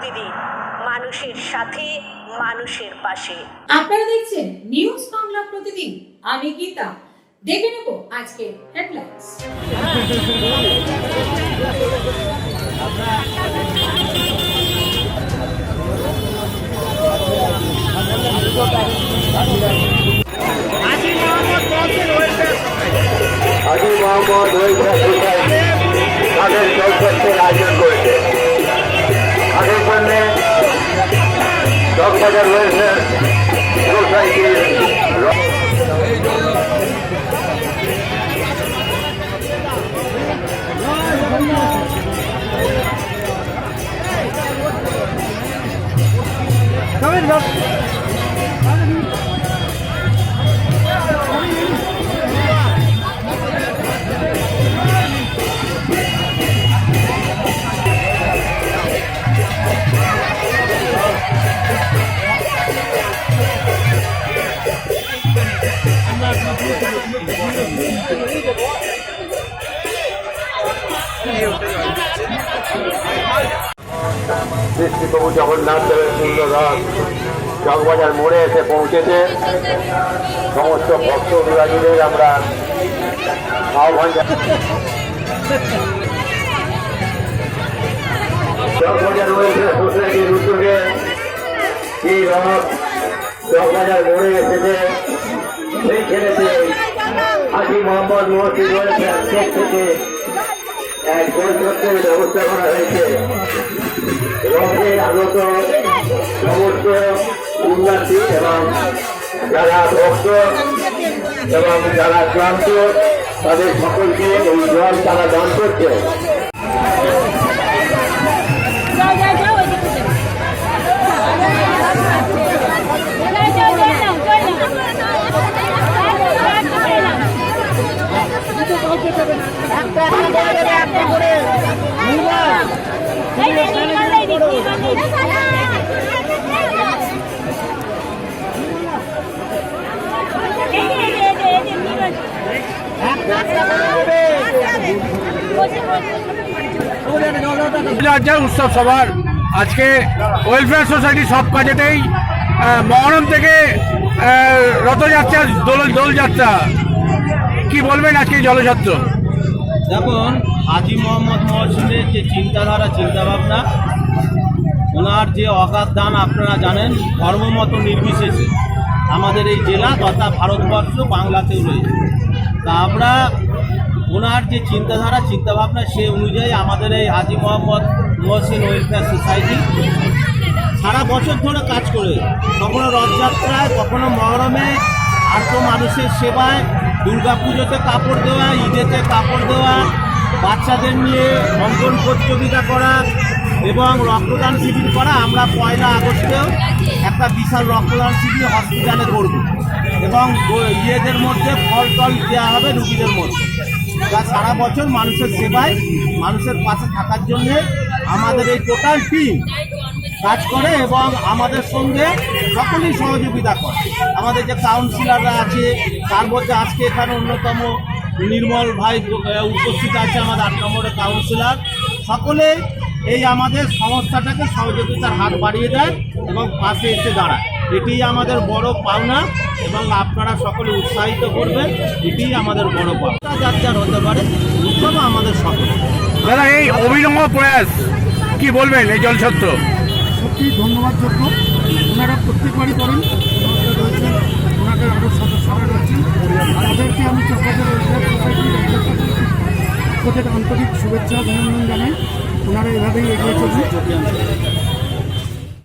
প্রতিদিন মানুষের সাথে, মানুষের পাশে। আপনারা দেখছেন নিউজ বাংলা প্রতিদিন। আমি গীতা। দেখে নেব আজকে headlines. Haji Mohammad welfare society তাদের জলছত্রের আয়োজন করেছে। তাদের জন্য চকবাজার ওয়েলফেয়ার সোসাইটির প্রভু জগন্নাথ দেবের সুন্দর রথ চকবাজার মোড়ে এসে পৌঁছেছে। সমস্ত ভক্ত বিরাজীদের আমরা আহ্বান চকবাজার ওয়েলফেয়ার সোসাইটির উদ্যোগে এই রথ চকবাজার মোড়ে এসেছে। সেই ছেলেতে হাজী মোহাম্মদ মহসিন ওয়েলফেয়ার থেকে এক জলছত্রের ব্যবস্থা করা হয়েছে। রথে আগত সমস্ত পুণ্যার্থী এবং যারা ভক্ত এবং যারা ক্লান্ত তাদের সকলকে এই জল তারা দান করছে। উৎসব সভার আজকে ওয়েলফেয়ার সোসাইটি সব কাজেতেই মহরম থেকে রথযাত্রা দোলযাত্রা কি বলবেন আজকে জলযাত্রা? দেখুন, হাজী মোহাম্মদ মহসিনের যে চিন্তাধারা চিন্তাভাবনা, ওনার যে অগাধ দান আপনারা জানেন, ধর্মমত নির্বিশেষে আমাদের এই জেলা তথা ভারতবর্ষ বাংলাতেও রয়েছে। তা আমরা ওনার যে চিন্তাধারা চিন্তাভাবনা সে অনুযায়ী আমাদের এই হাজী মোহাম্মদ মহসিন ওয়েলফেয়ার সোসাইটি সারা বছর ধরে কাজ করে, কখনো রথযাত্রায়, কখনো মহরমে, আর তো মানুষের সেবায়, দুর্গাপুজোতে কাপড় দেওয়া, ঈদেতে কাপড় দেওয়া, বাচ্চাদের নিয়ে অঙ্কন প্রতিযোগিতা করা এবং রক্তদান শিবির করা। আমরা 1 আগস্টেও একটা বিশাল রক্তদান শিবির হসপিটালে করব এবং ইয়েদের মধ্যে ফল টল দেওয়া হবে রুগীদের মধ্যে। তা সারা বছর মানুষের সেবায়, মানুষের পাশে থাকার জন্যে আমাদের এই টোটাল টিম কাজ করে এবং আমাদের সঙ্গে সকলেই সহযোগিতা করে। আমাদের যে কাউন্সিলররা আছে তার মধ্যে আজকে এখানে অন্যতম নির্মল ভাই উপস্থিত আছে, আমাদের 8 নম্বরের কাউন্সিলর। সকলে এই আমাদের সংস্থাটাকে সহযোগিতার হাত বাড়িয়ে দেয় এবং পাশে এসে দাঁড়ায়। এটি আমাদের বড় পাওনা এবং আপনারা সকলে উৎসাহিত করবেন, এটি আমাদের বড় পাওনা। যার হতে পারে উৎসব আমাদের সকল। দাদা, এই অভিনব প্রয়াস কি বলবেন এই জলছত্র? সত্যি ধন্যবাদযোগ্য। ওনারা প্রত্যেকবারই করেন, রয়েছেন ওনাদের আরও সদস্যরা রয়েছেন। তাদেরকে আমি চকবাজার ওয়েলফেয়ার সোসাইটির প্রত্যেক আন্তরিক শুভেচ্ছা অভিনন্দন জানাই। ওনারা এভাবেই এগিয়ে চলছেন।